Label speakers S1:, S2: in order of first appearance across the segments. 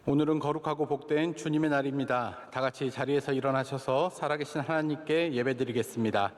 S1: 오늘은 거룩하고 복된 주님의 날입니다. 다 같이 자리에서 일어나셔서 살아계신 하나님께 예배드리겠습니다.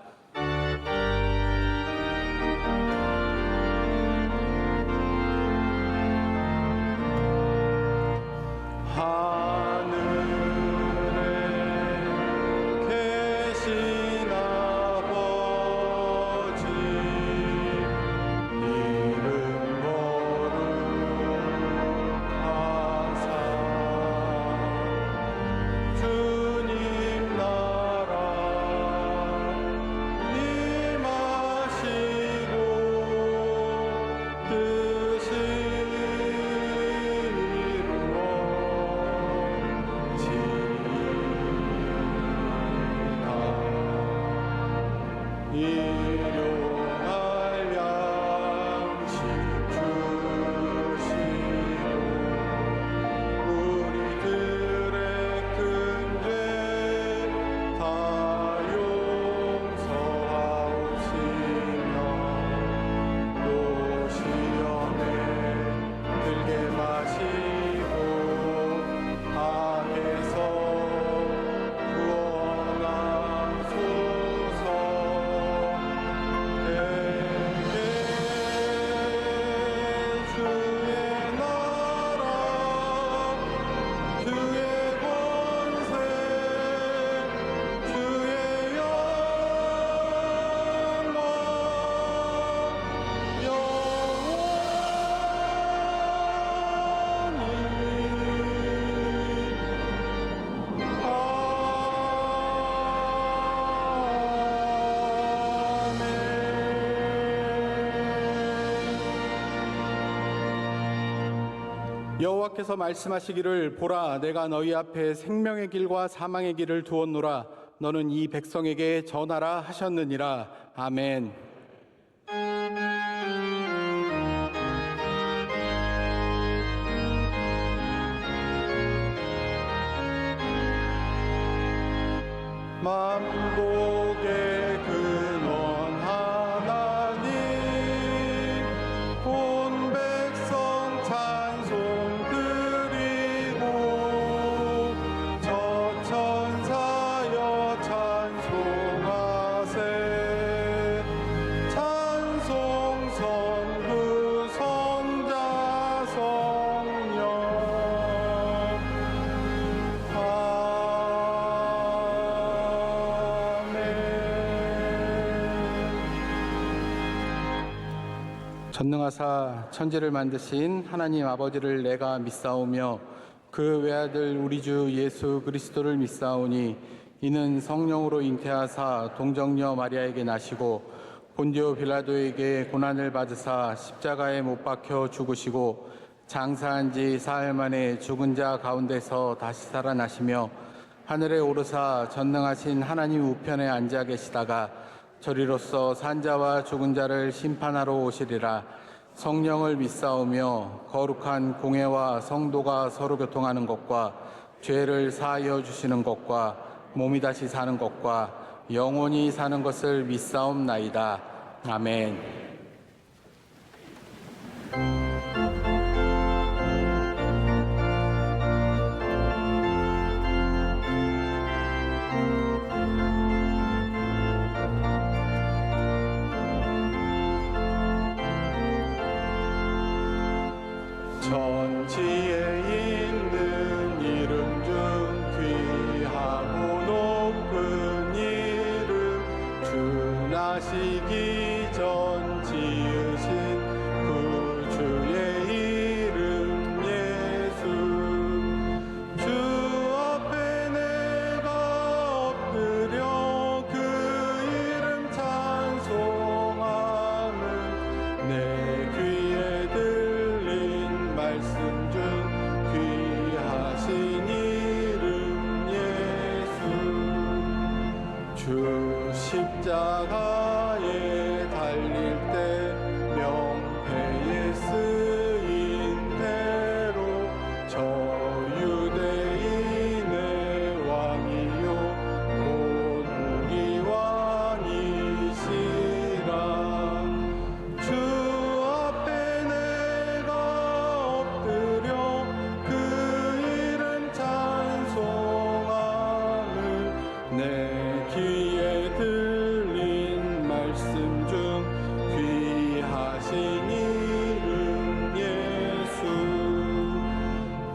S1: 여호와께서 말씀하시기를 보라 내가 너희 앞에 생명의 길과 사망의 길을 두었노라 너는 이 백성에게 전하라 하셨느니라. 아멘. 만복의 근원 하나님 온 백성 찬송 드리고 저 천사여 찬송하세 찬송 성부 성자 성령 전능하사 천지를 만드신 하나님 아버지를 내가 믿사오며 그 외아들 우리 주 예수 그리스도를 믿사오니 이는 성령으로 잉태하사 동정녀 마리아에게 나시고 본디오 빌라도에게 고난을 받으사 십자가에 못 박혀 죽으시고 장사한 지 사흘 만에 죽은 자 가운데서 다시 살아나시며 하늘에 오르사 전능하신 하나님 우편에 앉아 계시다가 저리로서 산자와 죽은 자를 심판하러 오시리라. 성령을 믿사오며 거룩한 공회와 성도가 서로 교통하는 것과 죄를 사하여 주시는 것과 몸이 다시 사는 것과 영원히 사는 것을 믿사옵나이다. 아멘. 천지에 있는 이름 중 귀하고 높은 이름 주 나시기 전 지으신 구주의 이름 예수 주 앞에 내가 엎드려 그 이름 찬송함은 내 귀에 말씀 중 귀하신 이름 예수 주 십자가에 달릴 때 명패에 쓰인 대로 저 유대인의 왕이요 곧 우리 왕이시라 주 앞에 내가 엎드려 그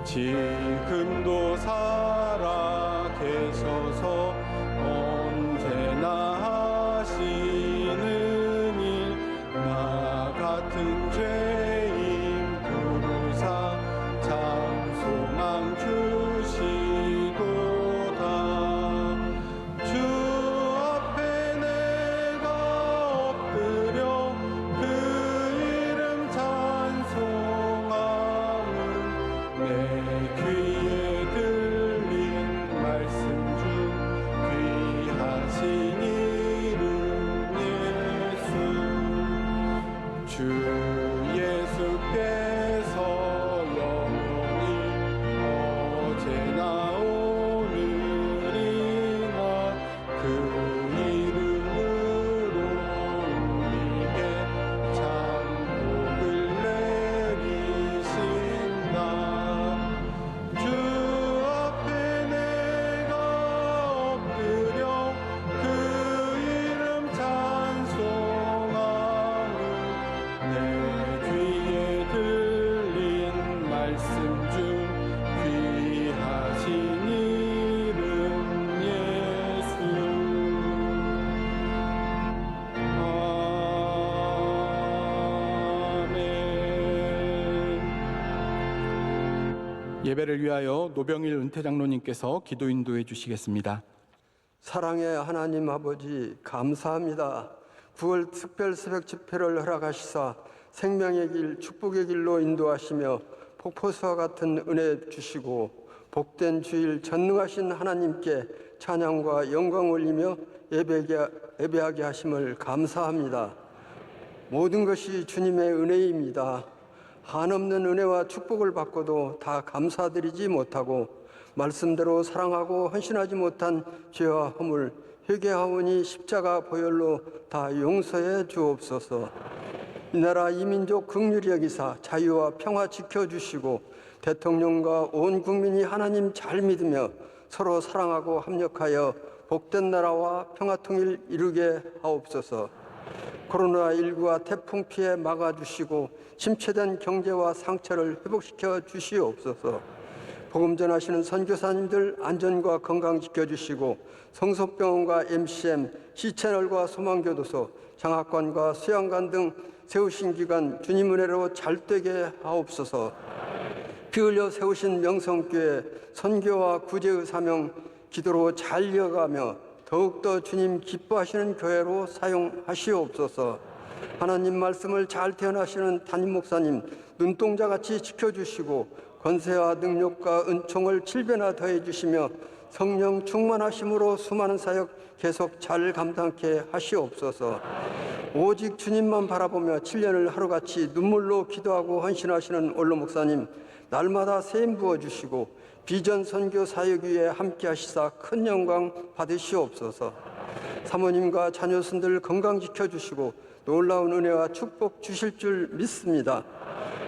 S1: 지금도 살아 계셔서 언제나 하시는 일 나 같은 죄인 부르사 참 소망 주시도다. 주 앞에 내가 엎드려 그 이름 찬송함은 내 귀에 들린 말씀 중 귀하신 이름 예수. 주 예수께서 영원히 어제나 오늘이나 그 이름으로 우리에게 참 복을 내리신다. 주 앞에 내가 엎드려 그 이름 찬송함은 내 귀에 들린 말씀 중 귀하신 이름 예수. 아멘. 예배를 위하여 노병일 은퇴장로님께서 기도 인도해 주시겠습니다.
S2: 사랑의 하나님 아버지 감사합니다. 9월 특별 새벽 집회를 허락하시사 생명의 길, 축복의 길로 인도하시며 폭포수와 같은 은혜 주시고 복된 주일 전능하신 하나님께 찬양과 영광 올리며 예배하게 하심을 감사합니다. 모든 것이 주님의 은혜입니다. 한없는 은혜와 축복을 받고도 다 감사드리지 못하고 말씀대로 사랑하고 헌신하지 못한 죄와 허물 회개하오니 십자가 보혈로 다 용서해 주옵소서. 이 나라 이 민족 긍휼히 여기사 자유와 평화 지켜주시고 대통령과 온 국민이 하나님 잘 믿으며 서로 사랑하고 합력하여 복된 나라와 평화통일 이루게 하옵소서. 코로나19와 태풍 피해 막아주시고 침체된 경제와 상처를 회복시켜 주시옵소서. 복음 전하시는 선교사님들 안전과 건강 지켜주시고 성서병원과 MCM, C채널과 소망교도소, 장학관과 수양관 등 세우신 기관 주님 은혜로 잘되게 하옵소서. 피 흘려 세우신 명성교회 선교와 구제의 사명 기도로 잘 이어가며 더욱더 주님 기뻐하시는 교회로 사용하시옵소서. 하나님 말씀을 잘 태어나시는 담임 목사님 눈동자같이 지켜주시고 권세와 능력과 은총을 7배나 더해 주시며 성령 충만하심으로 수많은 사역 계속 잘 감당케 하시옵소서. 오직 주님만 바라보며 7년을 하루같이 눈물로 기도하고 헌신하시는 원로 목사님 날마다 세임 부어주시고 비전 선교 사역 위에 함께 하시사 큰 영광 받으시옵소서. 사모님과 자녀손들 건강 지켜주시고 놀라운 은혜와 축복 주실 줄 믿습니다.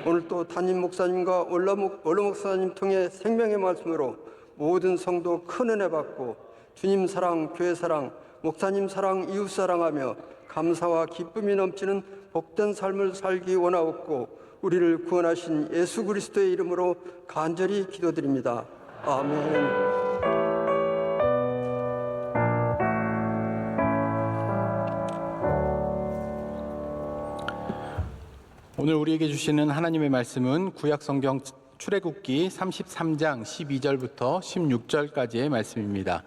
S2: 오늘 또 담임 목사님과 원로 목사님 통해 생명의 말씀으로 모든 성도 큰 은혜 받고 주님 사랑, 교회 사랑, 목사님 사랑, 이웃 사랑하며 감사와 기쁨이 넘치는 복된 삶을 살기 원하옵고 우리를 구원하신 예수 그리스도의 이름으로 간절히 기도드립니다. 아멘.
S1: 오늘 우리에게 주시는 하나님의 말씀은 구약성경 출애굽기 33장 12절부터 16절까지의 말씀입니다.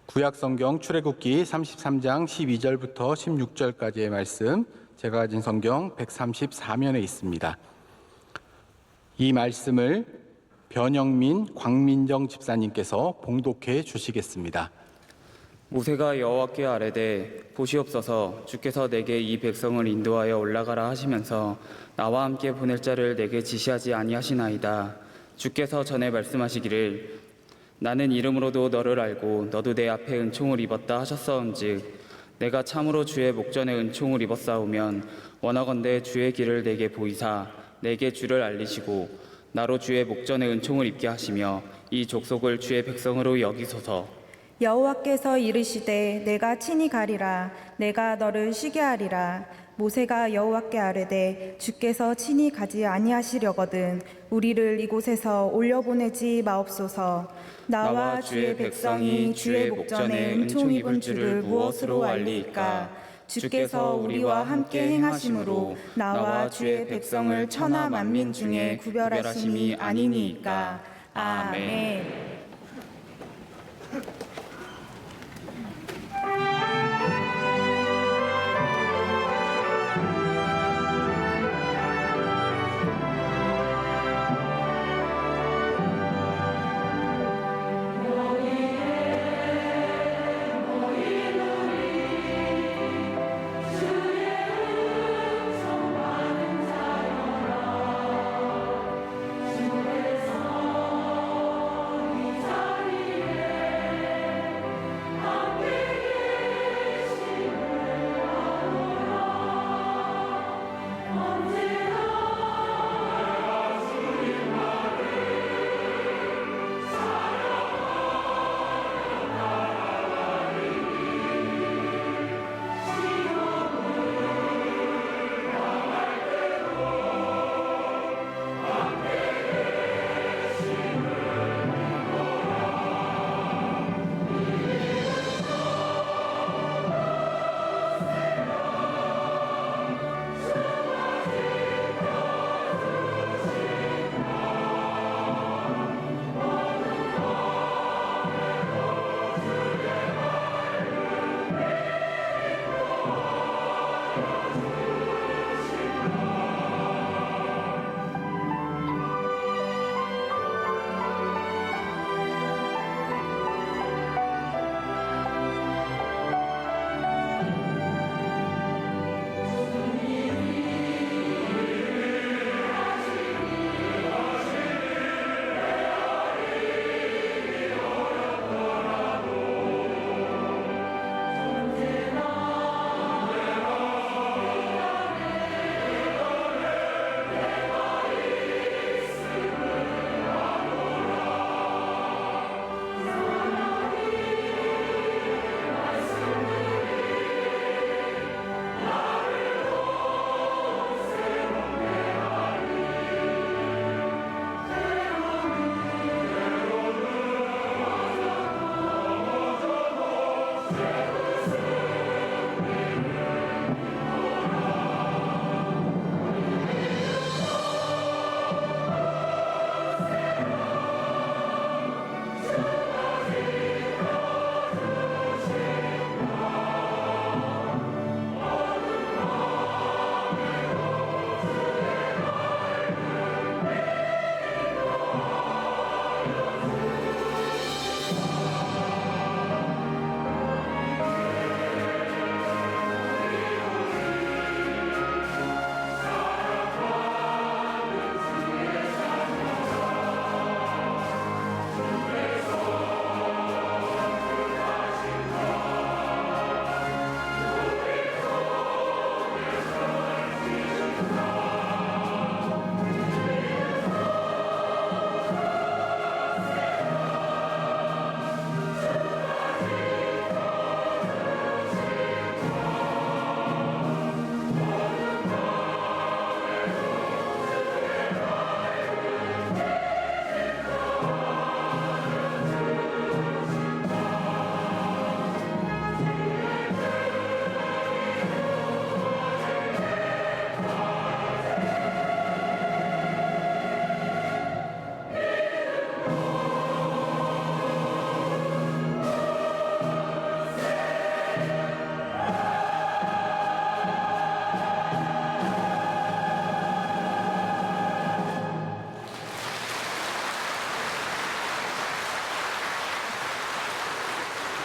S1: 구약성경 출애굽기 33장 12절부터 16절까지의 말씀, 제가 가진 성경 134면에 있습니다. 이 말씀을 변영민, 광민정 집사님께서 봉독해 주시겠습니다.
S3: 모세가 여호와께 아뢰되 보시옵소서 주께서 내게 이 백성을 인도하여 올라가라 하시면서 나와 함께 보낼 자를 내게 지시하지 아니하시나이다. 주께서 전에 말씀하시기를 나는 이름으로도 너를 알고 너도 내 앞에 은총을 입었다 하셨사온즉 내가 참으로 주의 목전에 은총을 입었사오면 원하건대 주의 길을 내게 보이사 내게 주를 알리시고 나로 주의 목전에 은총을 입게 하시며 이 족속을 주의 백성으로 여기소서.
S4: 여호와께서 이르시되 내가 친히 가리라. 내가 너를 쉬게 하리라. 모세가 여호와께 아뢰되 주께서 친히 가지 아니하시려거든 우리를 이곳에서 올려보내지 마옵소서. 나와 주의 백성이 주의 목전에 은총 입은 줄을 무엇으로 알리이까? 주께서 우리와 함께 행하심으로 나와 주의 백성을 천하 만민 중에 구별하심이 아니니이까. 아멘.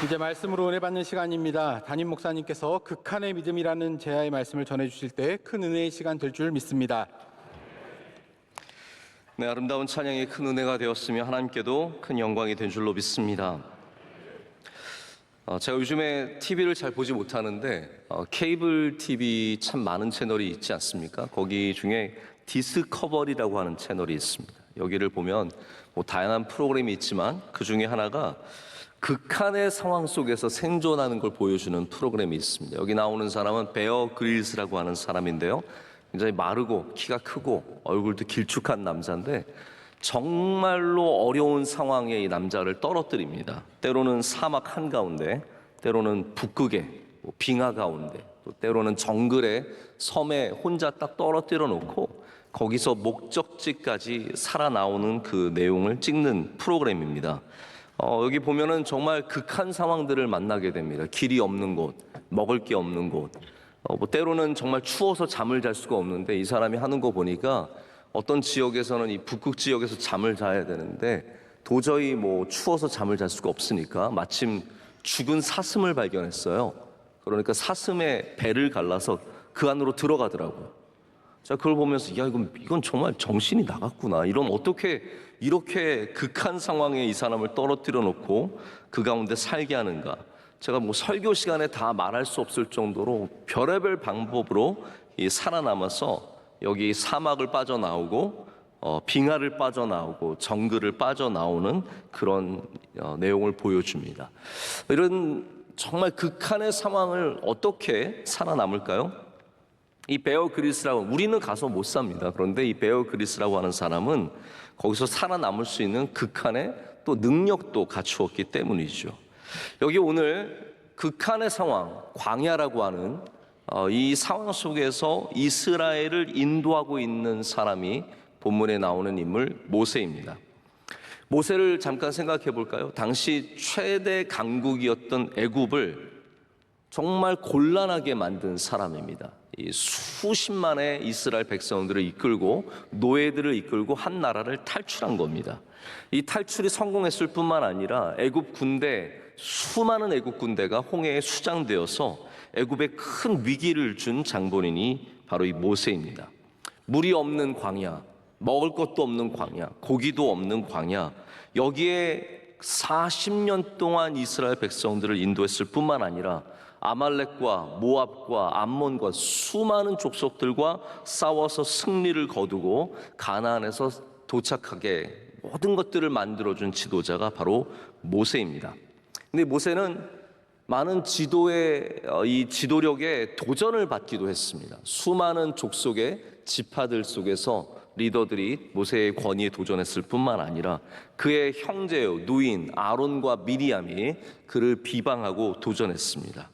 S1: 이제 말씀으로 은혜 받는 시간입니다. 담임 목사님께서 극한의 믿음이라는 제야의 말씀을 전해주실 때 큰 은혜의 시간 될 줄 믿습니다.
S5: 네, 아름다운 찬양이 큰 은혜가 되었으며 하나님께도 큰 영광이 된 줄로 믿습니다. 제가 요즘에 TV를 잘 보지 못하는데 케이블 TV 참 많은 채널이 있지 않습니까? 거기 중에 디스커버리라고 하는 채널이 있습니다. 여기를 보면 다양한 프로그램이 있지만 그 중에 하나가 극한의 상황 속에서 생존하는 걸 보여주는 프로그램이 있습니다. 여기 나오는 사람은 베어 그릴스라고 하는 사람인데요. 굉장히 마르고 키가 크고 얼굴도 길쭉한 남자인데 정말로 어려운 상황에 이 남자를 떨어뜨립니다. 때로는 사막 한가운데, 때로는 북극의 빙하 가운데, 또 때로는 정글의 섬에 혼자 딱 떨어뜨려 놓고 거기서 목적지까지 살아나오는 그 내용을 찍는 프로그램입니다. 여기 보면은 정말 극한 상황들을 만나게 됩니다. 길이 없는 곳, 먹을 게 없는 곳, 때로는 정말 추워서 잠을 잘 수가 없는데 이 사람이 하는 거 보니까 어떤 지역에서는 이 북극 지역에서 잠을 자야 되는데 도저히 추워서 잠을 잘 수가 없으니까 마침 죽은 사슴을 발견했어요. 그러니까 사슴의 배를 갈라서 그 안으로 들어가더라고요. 자, 그걸 보면서 이건 정말 정신이 나갔구나. 이런 어떻게 이렇게 극한 상황에 이 사람을 떨어뜨려 놓고 그 가운데 살게 하는가. 제가 설교 시간에 다 말할 수 없을 정도로 별의별 방법으로 살아남아서 여기 사막을 빠져나오고 빙하를 빠져나오고 정글을 빠져나오는 그런 내용을 보여줍니다. 이런 정말 극한의 상황을 어떻게 살아남을까요? 이 베어 그릴스라고, 우리는 가서 못 삽니다. 그런데 이 베어 그릴스라고 하는 사람은 거기서 살아남을 수 있는 극한의 또 능력도 갖추었기 때문이죠. 여기 오늘 극한의 상황, 광야라고 하는 이 상황 속에서 이스라엘을 인도하고 있는 사람이 본문에 나오는 인물 모세입니다. 모세를 잠깐 생각해 볼까요? 당시 최대 강국이었던 애굽을 정말 곤란하게 만든 사람입니다. 이 수십만의 이스라엘 백성들을 이끌고 노예들을 이끌고 한 나라를 탈출한 겁니다. 이 탈출이 성공했을 뿐만 아니라 애굽 군대, 수많은 애굽 군대가 홍해에 수장되어서 애굽에 큰 위기를 준 장본인이 바로 이 모세입니다. 물이 없는 광야, 먹을 것도 없는 광야, 고기도 없는 광야, 여기에 40년 동안 이스라엘 백성들을 인도했을 뿐만 아니라 아말렉과 모압과 암몬과 수많은 족속들과 싸워서 승리를 거두고 가나안에서 도착하게 모든 것들을 만들어준 지도자가 바로 모세입니다. 근데 모세는 많은 이 지도력에 도전을 받기도 했습니다. 수많은 족속의 지파들 속에서 리더들이 모세의 권위에 도전했을 뿐만 아니라 그의 형제요 누인 아론과 미리암이 그를 비방하고 도전했습니다.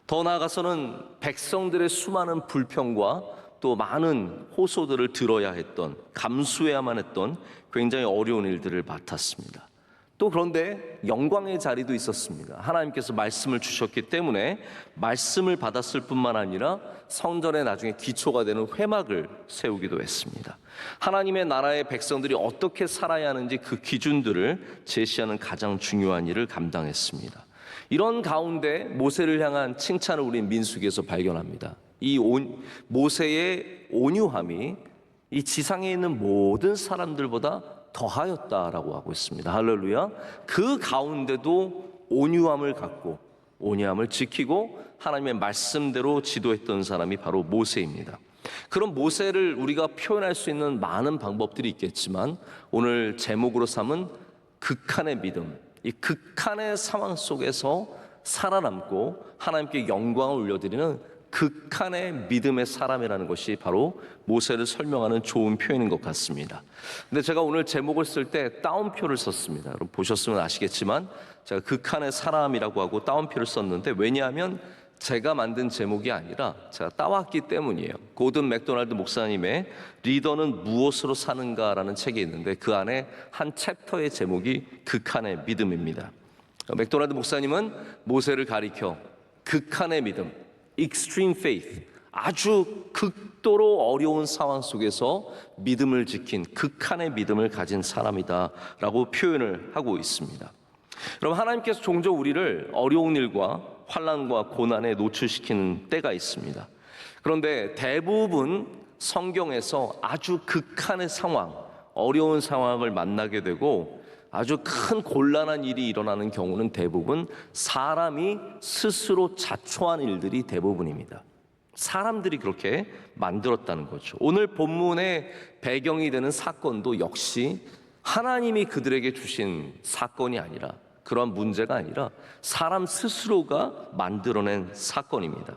S5: 더 나아가서는 백성들의 수많은 불평과 또 많은 호소들을 들어야 했던, 감수해야만 했던 굉장히 어려운 일들을 맡았습니다. 또 그런데 영광의 자리도 있었습니다. 하나님께서 말씀을 주셨기 때문에 말씀을 받았을 뿐만 아니라 성전에 나중에 기초가 되는 회막을 세우기도 했습니다. 하나님의 나라의 백성들이 어떻게 살아야 하는지 그 기준들을 제시하는 가장 중요한 일을 감당했습니다. 이런 가운데 모세를 향한 칭찬을 우리 민수기에서 발견합니다. 이 모세의 온유함이 이 지상에 있는 모든 사람들보다 더하였다라고 하고 있습니다. 할렐루야. 그 가운데도 온유함을 갖고 온유함을 지키고 하나님의 말씀대로 지도했던 사람이 바로 모세입니다. 그런 모세를 우리가 표현할 수 있는 많은 방법들이 있겠지만 오늘 제목으로 삼은 극한의 믿음, 이 극한의 상황 속에서 살아남고 하나님께 영광을 올려드리는 극한의 믿음의 사람이라는 것이 바로 모세를 설명하는 좋은 표현인 것 같습니다. 근데 제가 오늘 제목을 쓸 때 따옴표를 썼습니다. 여러분 보셨으면 아시겠지만 제가 극한의 사람이라고 하고 따옴표를 썼는데 왜냐하면 제가 만든 제목이 아니라 제가 따왔기 때문이에요. 고든 맥도날드 목사님의 리더는 무엇으로 사는가라는 책이 있는데 그 안에 한 챕터의 제목이 극한의 믿음입니다. 맥도날드 목사님은 모세를 가리켜 극한의 믿음, extreme faith, 아주 극도로 어려운 상황 속에서 믿음을 지킨 극한의 믿음을 가진 사람이다라고 표현을 하고 있습니다. 여러분, 하나님께서 종종 우리를 어려운 일과 환난과 고난에 노출시키는 때가 있습니다. 그런데 대부분 성경에서 아주 극한의 상황, 어려운 상황을 만나게 되고 아주 큰 곤란한 일이 일어나는 경우는 대부분 사람이 스스로 자초한 일들이 대부분입니다. 사람들이 그렇게 만들었다는 거죠. 오늘 본문의 배경이 되는 사건도 역시 하나님이 그들에게 주신 사건이 아니라 그런 문제가 아니라 사람 스스로가 만들어낸 사건입니다.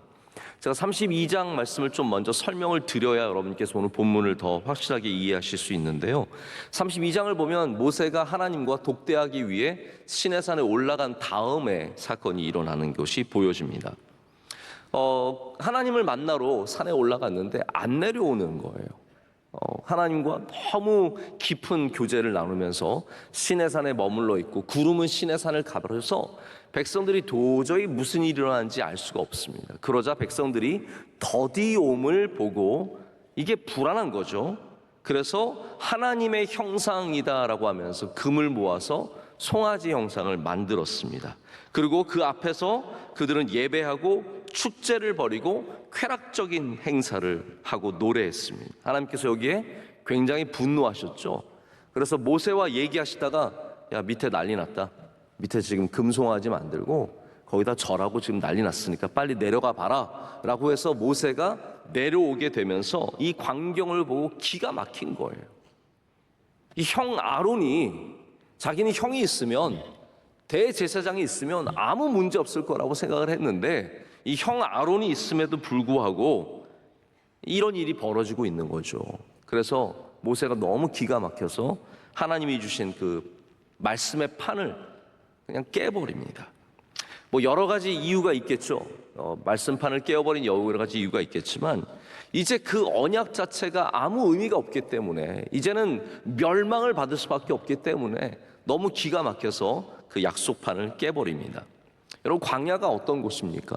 S5: 제가 32장 말씀을 좀 먼저 설명을 드려야 여러분께서 오늘 본문을 더 확실하게 이해하실 수 있는데요. 32장을 보면 모세가 하나님과 독대하기 위해 시내산에 올라간 다음에 사건이 일어나는 것이 보여집니다. 하나님을 만나러 산에 올라갔는데 안 내려오는 거예요. 하나님과 너무 깊은 교제를 나누면서 시내산에 머물러 있고 구름은 시내산을 가버려서 백성들이 도저히 무슨 일이 일어나는지 알 수가 없습니다. 그러자 백성들이 더디옴을 보고 이게 불안한 거죠. 그래서 하나님의 형상이다라고 하면서 금을 모아서 송아지 형상을 만들었습니다. 그리고 그 앞에서 그들은 예배하고 축제를 벌이고 쾌락적인 행사를 하고 노래했습니다. 하나님께서 여기에 굉장히 분노하셨죠. 그래서 모세와 얘기하시다가 야, 밑에 난리 났다. 밑에 지금 금송아지 만들고 거기다 절하고 지금 난리 났으니까 빨리 내려가 봐라 라고 해서 모세가 내려오게 되면서 이 광경을 보고 기가 막힌 거예요. 이 형 아론이 자기는 형이 있으면 대제사장이 있으면 아무 문제 없을 거라고 생각을 했는데 이 형 아론이 있음에도 불구하고 이런 일이 벌어지고 있는 거죠. 그래서 모세가 너무 기가 막혀서 하나님이 주신 그 말씀의 판을 그냥 깨버립니다. 뭐 여러 가지 이유가 있겠죠. 말씀판을 깨어버린 여러 가지 이유가 있겠지만 이제 그 언약 자체가 아무 의미가 없기 때문에 이제는 멸망을 받을 수밖에 없기 때문에 너무 기가 막혀서 그 약속판을 깨버립니다. 여러분, 광야가 어떤 곳입니까?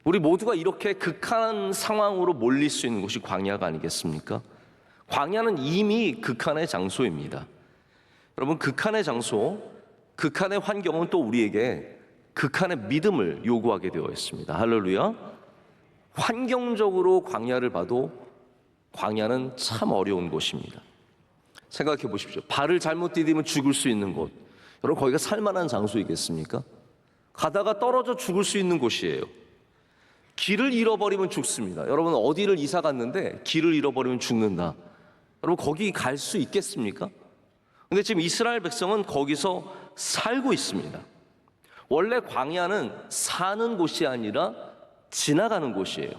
S5: 우리 모두가 이렇게 극한 상황으로 몰릴 수 있는 곳이 광야가 아니겠습니까? 광야는 이미 극한의 장소입니다. 여러분, 극한의 장소, 극한의 환경은 또 우리에게 극한의 믿음을 요구하게 되어 있습니다. 할렐루야. 환경적으로 광야를 봐도 광야는 참 어려운 곳입니다. 생각해 보십시오. 발을 잘못 디디면 죽을 수 있는 곳, 여러분, 거기가 살만한 장소이겠습니까? 가다가 떨어져 죽을 수 있는 곳이에요. 길을 잃어버리면 죽습니다. 여러분, 어디를 이사 갔는데 길을 잃어버리면 죽는다. 여러분, 거기 갈 수 있겠습니까? 근데 지금 이스라엘 백성은 거기서 살고 있습니다. 원래 광야는 사는 곳이 아니라 지나가는 곳이에요.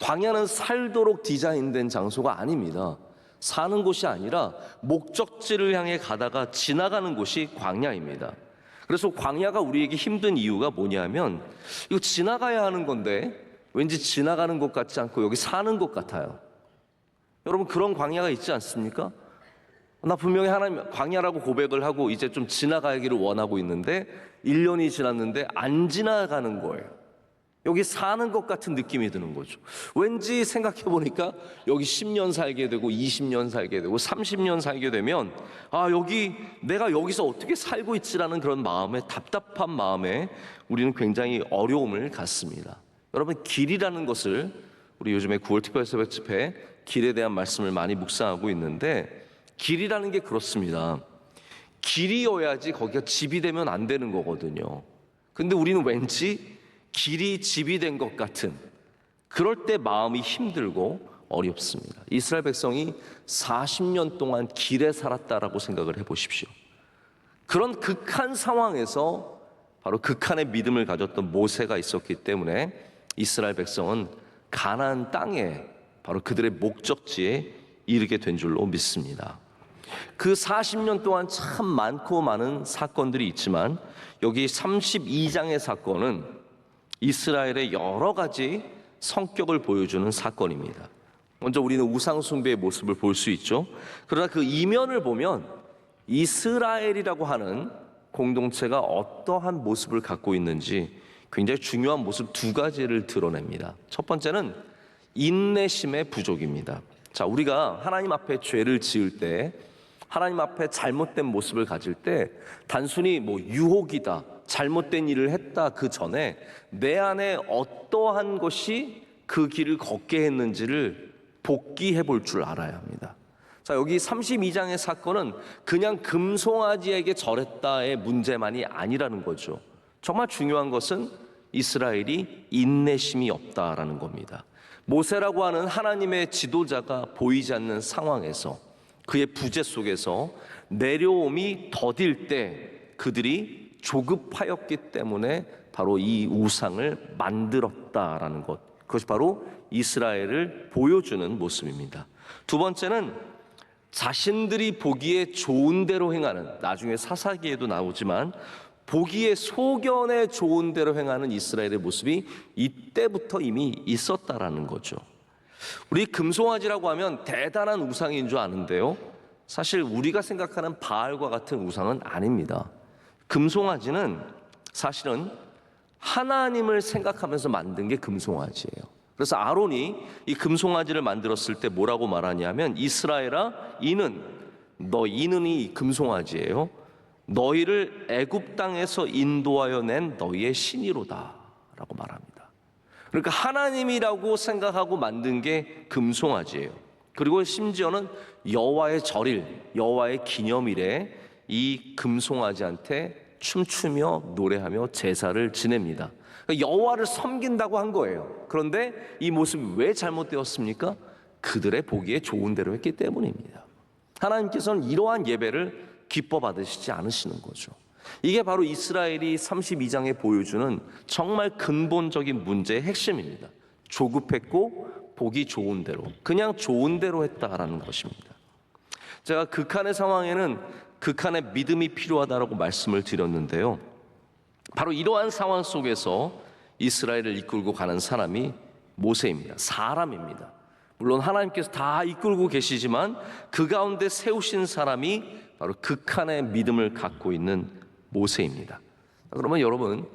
S5: 광야는 살도록 디자인된 장소가 아닙니다. 사는 곳이 아니라 목적지를 향해 가다가 지나가는 곳이 광야입니다. 그래서 광야가 우리에게 힘든 이유가 뭐냐면 이거 지나가야 하는 건데 왠지 지나가는 것 같지 않고 여기 사는 것 같아요. 여러분, 그런 광야가 있지 않습니까? 나 분명히 하나님 광야라고 고백을 하고 이제 좀 지나가기를 원하고 있는데 1년이 지났는데 안 지나가는 거예요. 여기 사는 것 같은 느낌이 드는 거죠. 왠지 생각해 보니까 여기 10년 살게 되고 20년 살게 되고 30년 살게 되면 여기 내가 여기서 어떻게 살고 있지라는 그런 마음에, 답답한 마음에 우리는 굉장히 어려움을 갖습니다. 여러분, 길이라는 것을 우리 요즘에 9월 특별 새벽 집회 길에 대한 말씀을 많이 묵상하고 있는데 길이라는 게 그렇습니다. 길이어야지 거기가 집이 되면 안 되는 거거든요. 근데 우리는 왠지 길이 집이 된 것 같은, 그럴 때 마음이 힘들고 어렵습니다. 이스라엘 백성이 40년 동안 길에 살았다라고 생각을 해보십시오. 그런 극한 상황에서 바로 극한의 믿음을 가졌던 모세가 있었기 때문에 이스라엘 백성은 가나안 땅에 바로 그들의 목적지에 이르게 된 줄로 믿습니다. 그 40년 동안 참 많고 많은 사건들이 있지만 여기 32장의 사건은 이스라엘의 여러 가지 성격을 보여주는 사건입니다. 먼저 우리는 우상 숭배의 모습을 볼 수 있죠. 그러나 그 이면을 보면 이스라엘이라고 하는 공동체가 어떠한 모습을 갖고 있는지 굉장히 중요한 모습 두 가지를 드러냅니다. 첫 번째는 인내심의 부족입니다. 자, 우리가 하나님 앞에 죄를 지을 때, 하나님 앞에 잘못된 모습을 가질 때 단순히 유혹이다, 잘못된 일을 했다 그 전에 내 안에 어떠한 것이 그 길을 걷게 했는지를 복기해 볼 줄 알아야 합니다. 자, 여기 32장의 사건은 그냥 금송아지에게 절했다의 문제만이 아니라는 거죠. 정말 중요한 것은 이스라엘이 인내심이 없다라는 겁니다. 모세라고 하는 하나님의 지도자가 보이지 않는 상황에서, 그의 부재 속에서 내려옴이 더딜 때 그들이 조급하였기 때문에 바로 이 우상을 만들었다라는 것, 그것이 바로 이스라엘을 보여주는 모습입니다. 두 번째는 자신들이 보기에 좋은 대로 행하는, 나중에 사사기에도 나오지만 보기에 소견에 좋은 대로 행하는 이스라엘의 모습이 이때부터 이미 있었다라는 거죠. 우리 금송아지라고 하면 대단한 우상인 줄 아는데요, 사실 우리가 생각하는 바알과 같은 우상은 아닙니다. 금송아지는 사실은 하나님을 생각하면서 만든 게 금송아지예요. 그래서 아론이 이 금송아지를 만들었을 때 뭐라고 말하냐면, 이스라엘아, 이는 이 금송아지예요. 너희를 애굽 땅에서 인도하여 낸 너희의 신이로다 라고 말합니다. 그러니까 하나님이라고 생각하고 만든 게 금송아지예요. 그리고 심지어는 여호와의 절일, 여호와의 기념일에 이 금송아지한테 춤추며 노래하며 제사를 지냅니다. 그러니까 여호와를 섬긴다고 한 거예요. 그런데 이 모습이 왜 잘못되었습니까? 그들의 보기에 좋은 대로 했기 때문입니다. 하나님께서는 이러한 예배를 기뻐 받으시지 않으시는 거죠. 이게 바로 이스라엘이 32장에 보여주는 정말 근본적인 문제의 핵심입니다. 조급했고 보기 좋은 대로, 그냥 좋은 대로 했다라는 것입니다. 제가 극한의 상황에는 극한의 믿음이 필요하다라고 말씀을 드렸는데요, 바로 이러한 상황 속에서 이스라엘을 이끌고 가는 사람이 모세입니다. 사람입니다. 물론 하나님께서 다 이끌고 계시지만 그 가운데 세우신 사람이 바로 극한의 믿음을 갖고 있는 모세입니다. 그러면 여러분,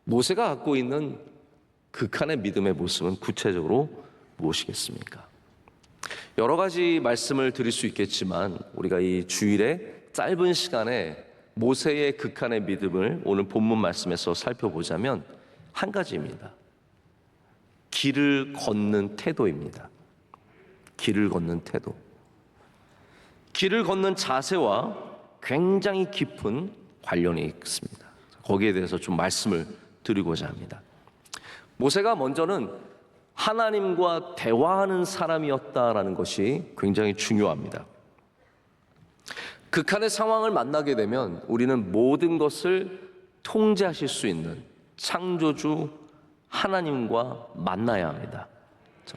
S5: 모세가 갖고 있는 극한의 믿음의 모습은 구체적으로 무엇이겠습니까? 여러 가지 말씀을 드릴 수 있겠지만 우리가 이 주일에 짧은 시간에 모세의 극한의 믿음을 오늘 본문 말씀에서 살펴보자면 한 가지입니다. 길을 걷는 태도입니다. 길을 걷는 태도. 길을 걷는 자세와 굉장히 깊은 관련이 있습니다. 거기에 대해서 좀 말씀을 드리고자 합니다. 모세가 먼저는 하나님과 대화하는 사람이었다라는 것이 굉장히 중요합니다. 극한의 상황을 만나게 되면 우리는 모든 것을 통제하실 수 있는 창조주 하나님과 만나야 합니다.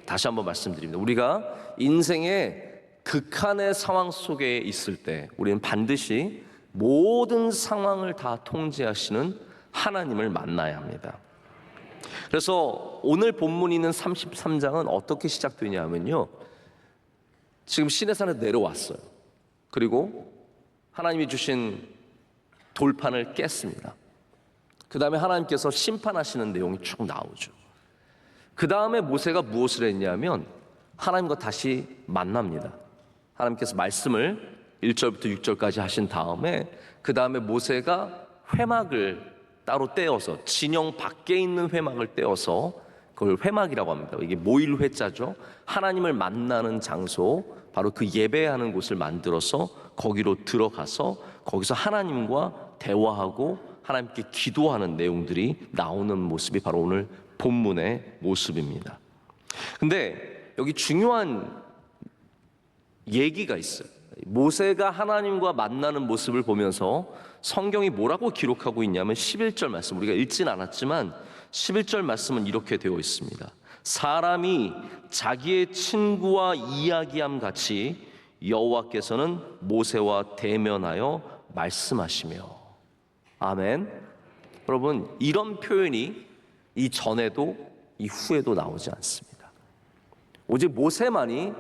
S5: 다시 한번 말씀드립니다. 우리가 인생의 극한의 상황 속에 있을 때 우리는 반드시 모든 상황을 다 통제하시는 하나님을 만나야 합니다. 그래서 오늘 본문이 있는 33장은 어떻게 시작되냐면요, 지금 시내산에 내려왔어요. 그리고 하나님이 주신 돌판을 깼습니다. 그 다음에 하나님께서 심판하시는 내용이 쭉 나오죠. 그 다음에 모세가 무엇을 했냐면 하나님과 다시 만납니다. 하나님께서 말씀을 1절부터 6절까지 하신 다음에 그 다음에 모세가 회막을 따로 떼어서, 진영 밖에 있는 회막을 떼어서, 그걸 회막이라고 합니다. 이게 모일 회자죠. 하나님을 만나는 장소, 바로 그 예배하는 곳을 만들어서 거기로 들어가서 거기서 하나님과 대화하고 하나님께 기도하는 내용들이 나오는 모습이 바로 오늘 본문의 모습입니다. 근데 여기 중요한 얘기가 있어요. 모세가 하나님과 만나는 모습을 보면서 성경이 뭐라고 기록하고 있냐면 11절 말씀, 우리가 읽진 않았지만 11절 말씀은 이렇게 되어 있습니다. 사람이 자기의 친구와 이야기함 같이 여호와께서는 모세와 대면하여 말씀하시며. 아멘. 여러분, 이런 표현이 이 전에도 이 후에도 나오지 않습니다. 오직 모세만이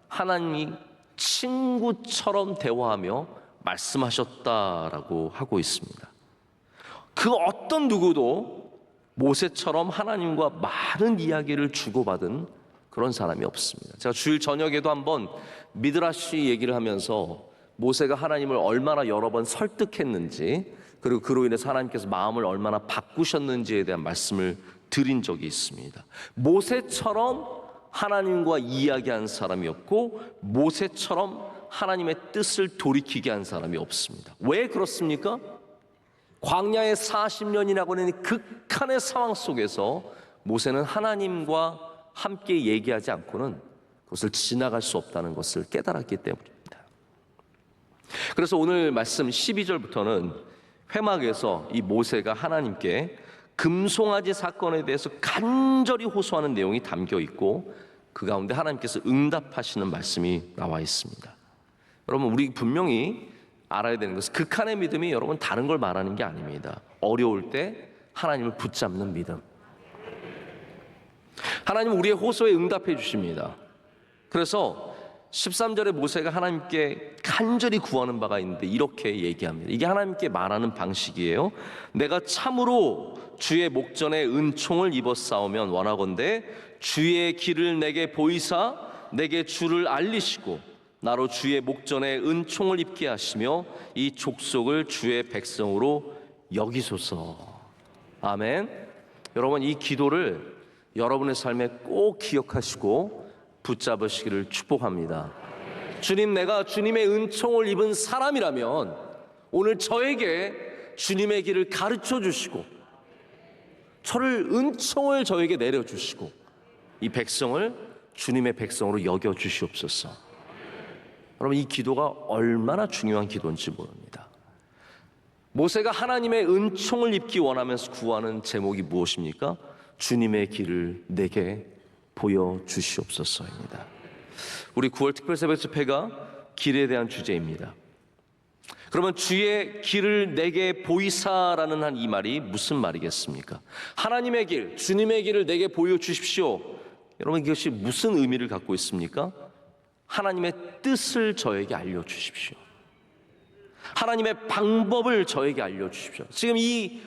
S5: 하나님이 친구처럼 대화하며 말씀하셨다라고 하고 있습니다. 그 어떤 누구도 모세처럼 하나님과 많은 이야기를 주고받은 그런 사람이 없습니다. 제가 주일 저녁에도 한번 미드라시 얘기를 하면서 모세가 하나님을 얼마나 여러 번 설득했는지, 그리고 그로 인해서 하나님께서 마음을 얼마나 바꾸셨는지에 대한 말씀을 드린 적이 있습니다. 모세처럼 하나님과 이야기한 사람이 없고 모세처럼 하나님의 뜻을 돌이키게 한 사람이 없습니다. 왜 그렇습니까? 광야의 40년이라고 하는 극한의 상황 속에서 모세는 하나님과 함께 얘기하지 않고는 그것을 지나갈 수 없다는 것을 깨달았기 때문입니다. 그래서 오늘 말씀 12절부터는 회막에서 이 모세가 하나님께 금송아지 사건에 대해서 간절히 호소하는 내용이 담겨 있고 그 가운데 하나님께서 응답하시는 말씀이 나와 있습니다. 여러분, 우리 분명히 알아야 되는 것은 극한의 믿음이 여러분 다른 걸 말하는 게 아닙니다. 어려울 때 하나님을 붙잡는 믿음. 하나님은 우리의 호소에 응답해 주십니다. 그래서 13절에 모세가 하나님께 간절히 구하는 바가 있는데 이렇게 얘기합니다. 이게 하나님께 말하는 방식이에요. 내가 참으로 주의 목전에 은총을 입었사오면 원하건대 주의 길을 내게 보이사 내게 주를 알리시고 나로 주의 목전에 은총을 입게 하시며 이 족속을 주의 백성으로 여기소서. 아멘. 여러분, 이 기도를 여러분의 삶에 꼭 기억하시고 붙잡으시기를 축복합니다. 주님, 내가 주님의 은총을 입은 사람이라면 오늘 저에게 주님의 길을 가르쳐 주시고 저를 은총을 저에게 내려주시고 이 백성을 주님의 백성으로 여겨 주시옵소서. 여러분, 이 기도가 얼마나 중요한 기도인지 모릅니다. 모세가 하나님의 은총을 입기 원하면서 구하는 제목이 무엇입니까? 주님의 길을 내게 보여주시옵소서입니다. 우리 9월 특별새벽 집회가 길에 대한 주제입니다. 그러면 주의 길을 내게 보이사라는 한 이 말이 무슨 말이겠습니까? 하나님의 길, 주님의 길을 내게 보여주십시오. 여러분, 이것이 무슨 의미를 갖고 있습니까? 하나님의 뜻을 저에게 알려주십시오. 하나님의 방법을 저에게 알려주십시오. 지금 이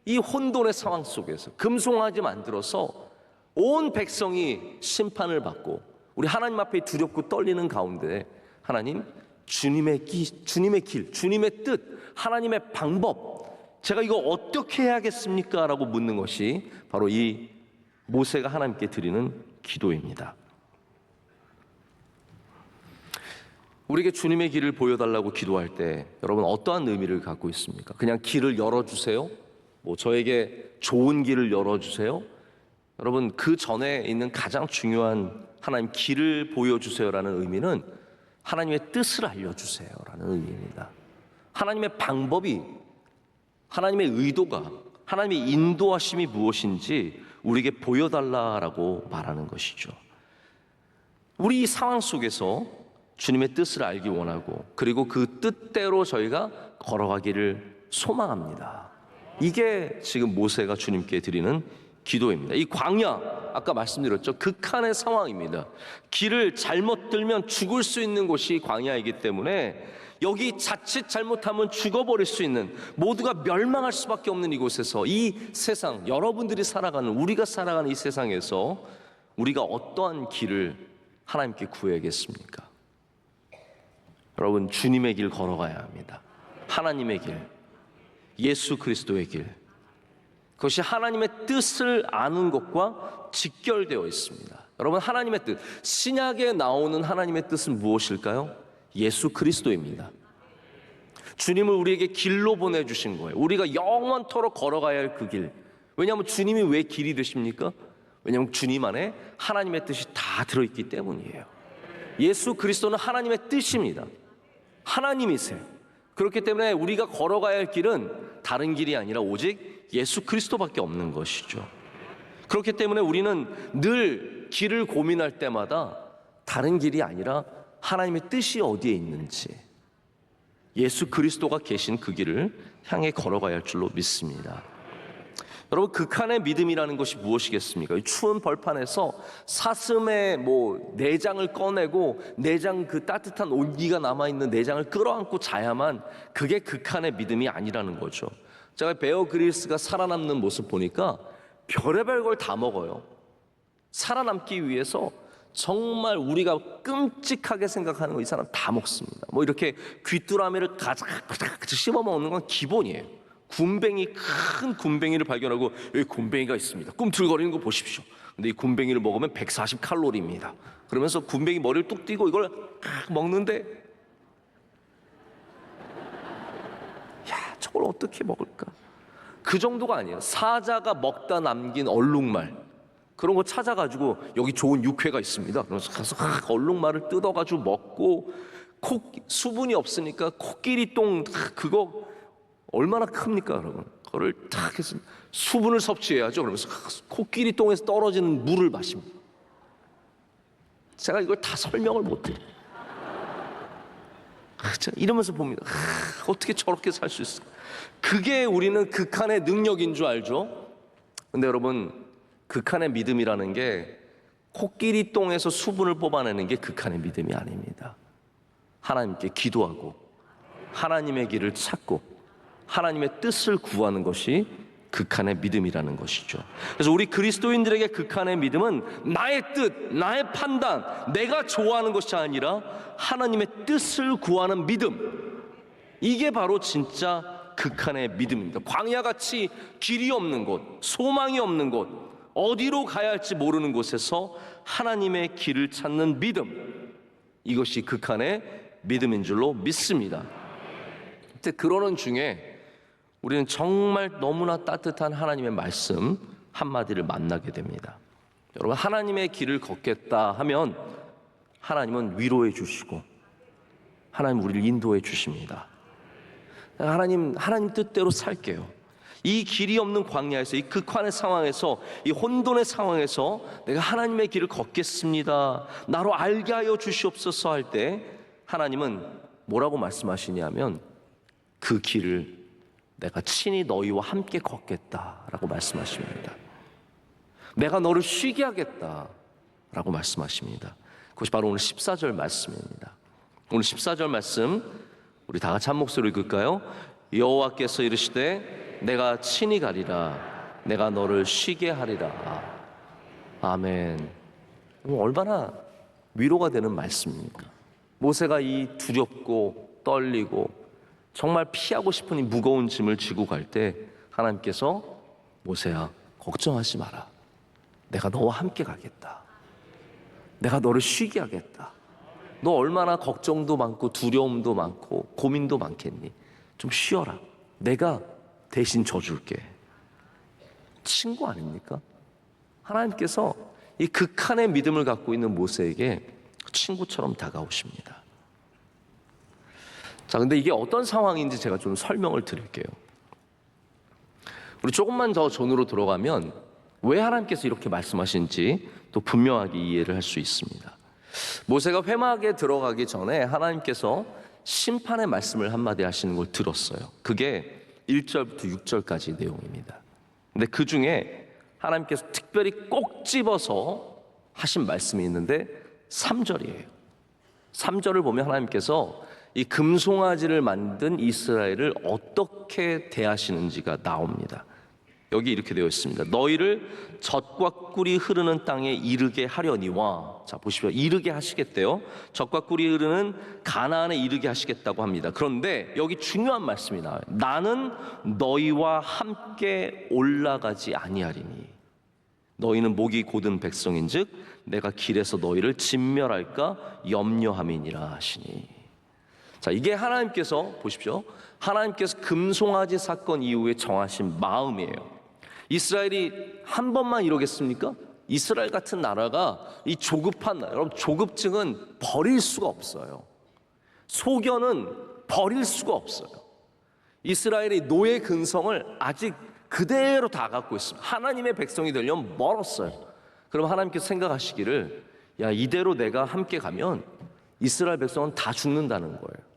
S5: 혼돈의 상황 속에서 금송아지 만들어서 온 백성이 심판을 받고 우리 하나님 앞에 두렵고 떨리는 가운데 하나님, 주님의 길, 주님의 뜻, 하나님의 방법, 제가 이거 어떻게 해야겠습니까? 라고 묻는 것이 바로 이 모세가 하나님께 드리는 기도입니다. 우리에게 주님의 길을 보여달라고 기도할 때 여러분 어떠한 의미를 갖고 있습니까? 그냥 길을 열어주세요? 저에게 좋은 길을 열어주세요? 여러분, 그 전에 있는 가장 중요한 하나님 길을 보여주세요라는 의미는 하나님의 뜻을 알려주세요라는 의미입니다. 하나님의 방법이, 하나님의 의도가, 하나님의 인도하심이 무엇인지 우리에게 보여달라라고 말하는 것이죠. 우리 이 상황 속에서 주님의 뜻을 알기 원하고 그리고 그 뜻대로 저희가 걸어가기를 소망합니다. 이게 지금 모세가 주님께 드리는 기도입니다. 이 광야, 아까 말씀드렸죠. 극한의 상황입니다. 길을 잘못 들면 죽을 수 있는 곳이 광야이기 때문에 여기 자칫 잘못하면 죽어버릴 수 있는, 모두가 멸망할 수밖에 없는 이곳에서 이 세상, 여러분들이 살아가는, 우리가 살아가는 이 세상에서 우리가 어떠한 길을 하나님께 구해야겠습니까? 여러분, 주님의 길 걸어가야 합니다. 하나님의 길, 예수 그리스도의 길, 그것이 하나님의 뜻을 아는 것과 직결되어 있습니다. 여러분, 하나님의 뜻, 신약에 나오는 하나님의 뜻은 무엇일까요? 예수 그리스도입니다. 주님을 우리에게 길로 보내주신 거예요. 우리가 영원토록 걸어가야 할 그 길. 왜냐하면 주님이 왜 길이 되십니까? 왜냐하면 주님 안에 하나님의 뜻이 다 들어있기 때문이에요. 예수 그리스도는 하나님의 뜻입니다. 하나님이세요. 그렇기 때문에 우리가 걸어가야 할 길은 다른 길이 아니라 오직 예수 그리스도밖에 없는 것이죠. 그렇기 때문에 우리는 늘 길을 고민할 때마다 다른 길이 아니라 하나님의 뜻이 어디에 있는지, 예수 그리스도가 계신 그 길을 향해 걸어가야 할 줄로 믿습니다. 여러분, 극한의 믿음이라는 것이 무엇이겠습니까? 이 추운 벌판에서 사슴의 내장을 꺼내고 내장, 그 따뜻한 온기가 남아있는 내장을 끌어안고 자야만, 그게 극한의 믿음이 아니라는 거죠. 제가 베어 그릴스가 살아남는 모습 보니까 별의별 걸 다 먹어요. 살아남기 위해서 정말 우리가 끔찍하게 생각하는 거 이 사람 다 먹습니다. 이렇게 귀뚜라미를 가작가작 씹어 먹는 건 기본이에요. 굼벵이, 큰 굼벵이를 발견하고 여기 굼벵이가 있습니다. 꿈틀거리는 거 보십시오. 근데 이 굼벵이를 먹으면 140칼로리입니다. 그러면서 굼벵이 머리를 뚝 띄고 이걸 먹는데, 야, 저걸 어떻게 먹을까? 그 정도가 아니에요. 사자가 먹다 남긴 얼룩말, 그런 거 찾아가지고 여기 좋은 육회가 있습니다. 그래서 가서 얼룩말을 뜯어가지고 먹고, 수분이 없으니까 코끼리 똥 그거 얼마나 큽니까, 여러분? 그거를 탁 해서 수분을 섭취해야죠. 그러면서 코끼리 똥에서 떨어지는 물을 마십니다. 제가 이걸 다 설명을 못해요. 이러면서 봅니다. 어떻게 저렇게 살 수 있을까? 그게 우리는 극한의 능력인 줄 알죠? 근데 여러분, 극한의 믿음이라는 게 코끼리 똥에서 수분을 뽑아내는 게 극한의 믿음이 아닙니다. 하나님께 기도하고 하나님의 길을 찾고 하나님의 뜻을 구하는 것이 극한의 믿음이라는 것이죠. 그래서 우리 그리스도인들에게 극한의 믿음은 나의 뜻, 나의 판단, 내가 좋아하는 것이 아니라 하나님의 뜻을 구하는 믿음. 이게 바로 진짜 극한의 믿음입니다. 광야같이 길이 없는 곳, 소망이 없는 곳, 어디로 가야 할지 모르는 곳에서 하나님의 길을 찾는 믿음. 이것이 극한의 믿음인 줄로 믿습니다. 근데 그러는 중에 우리는 정말 너무나 따뜻한 하나님의 말씀 한마디를 만나게 됩니다. 여러분, 하나님의 길을 걷겠다 하면 하나님은 위로해 주시고 하나님 우리를 인도해 주십니다. 하나님 뜻대로 살게요. 이 길이 없는 광야에서, 이 극한의 상황에서, 이 혼돈의 상황에서 내가 하나님의 길을 걷겠습니다, 나로 알게 하여 주시옵소서 할 때 하나님은 뭐라고 말씀하시냐면 그 길을 내가 친히 너희와 함께 걷겠다라고 말씀하십니다. 내가 너를 쉬게 하겠다라고 말씀하십니다. 그것이 바로 오늘 14절 말씀입니다. 오늘 14절 말씀 우리 다 같이 한 목소리로 읽을까요? 여호와께서 이르시되 내가 친히 가리라, 내가 너를 쉬게 하리라. 아멘. 얼마나 위로가 되는 말씀입니까? 모세가 이 두렵고 떨리고 정말 피하고 싶은 이 무거운 짐을 지고 갈 때 하나님께서 모세야, 걱정하지 마라, 내가 너와 함께 가겠다, 내가 너를 쉬게 하겠다. 너 얼마나 걱정도 많고 두려움도 많고 고민도 많겠니? 좀 쉬어라, 내가 대신 져줄게. 친구 아닙니까? 하나님께서 이 극한의 믿음을 갖고 있는 모세에게 친구처럼 다가오십니다. 자, 근데 이게 어떤 상황인지 제가 좀 설명을 드릴게요. 우리 조금만 더 전으로 들어가면 왜 하나님께서 이렇게 말씀하신지 또 분명하게 이해를 할 수 있습니다. 모세가 회막에 들어가기 전에 하나님께서 심판의 말씀을 한마디 하시는 걸 들었어요. 그게 1절부터 6절까지 내용입니다. 근데 그 중에 하나님께서 특별히 꼭 집어서 하신 말씀이 있는데 3절이에요. 3절을 보면 하나님께서 이 금송아지를 만든 이스라엘을 어떻게 대하시는지가 나옵니다. 여기 이렇게 되어 있습니다. 너희를 젖과 꿀이 흐르는 땅에 이르게 하려니와. 자, 보십시오. 이르게 하시겠대요. 젖과 꿀이 흐르는 가나안에 이르게 하시겠다고 합니다. 그런데 여기 중요한 말씀이 나와요. 나는 너희와 함께 올라가지 아니하리니 너희는 목이 곧은 백성인즉 내가 길에서 너희를 진멸할까 염려함이니라 하시니. 자, 이게 하나님께서 보십시오. 하나님께서 금송아지 사건 이후에 정하신 마음이에요. 이스라엘이 한 번만 이러겠습니까? 이스라엘 같은 나라가 이 조급한 나라, 여러분, 조급증은 버릴 수가 없어요. 소견은 버릴 수가 없어요. 이스라엘의 노예 근성을 아직 그대로 다 갖고 있습니다. 하나님의 백성이 되려면 멀었어요. 그럼 하나님께서 생각하시기를, 야, 이대로 내가 함께 가면 이스라엘 백성은 다 죽는다는 거예요.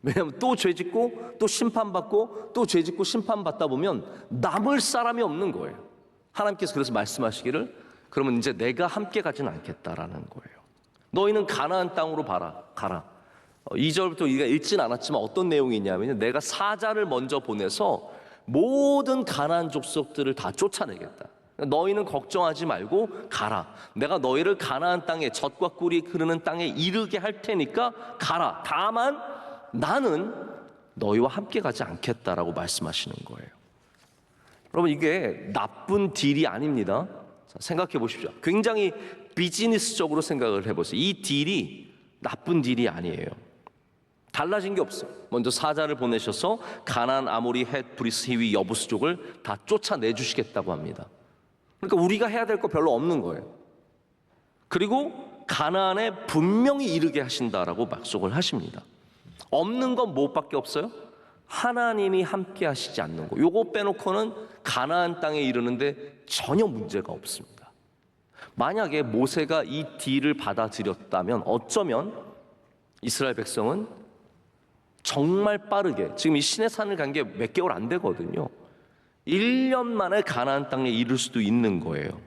S5: 왜냐하면 또 죄짓고 또 심판받고 또 죄짓고 심판받다 보면 남을 사람이 없는 거예요. 하나님께서 그래서 말씀하시기를, 그러면 이제 내가 함께 가지는 않겠다라는 거예요. 너희는 가나안 땅으로 가라. 2절부터 우리가 읽진 않았지만 어떤 내용이 있냐면, 내가 사자를 먼저 보내서 모든 가나안 족속들을 다 쫓아내겠다. 너희는 걱정하지 말고 가라. 내가 너희를 가나안 땅에, 젖과 꿀이 흐르는 땅에 이르게 할 테니까 가라. 다만 나는 너희와 함께 가지 않겠다라고 말씀하시는 거예요. 여러분, 이게 나쁜 딜이 아닙니다. 자, 생각해 보십시오. 굉장히 비즈니스적으로 생각을 해보세요. 이 딜이 나쁜 딜이 아니에요. 달라진 게 없어요. 먼저 사자를 보내셔서 가나안, 아모리, 헷, 브리스, 히위, 여부스족을 다 쫓아내 주시겠다고 합니다. 그러니까 우리가 해야 될 거 별로 없는 거예요. 그리고 가나안에 분명히 이르게 하신다라고 약속을 하십니다. 없는 건 무엇밖에 없어요? 하나님이 함께 하시지 않는 거, 요거 빼놓고는 가나안 땅에 이르는데 전혀 문제가 없습니다. 만약에 모세가 이 딜을 받아들였다면 어쩌면 이스라엘 백성은 정말 빠르게, 지금 이 시내산을 간 게 몇 개월 안 되거든요. 1년 만에 가나안 땅에 이를 수도 있는 거예요.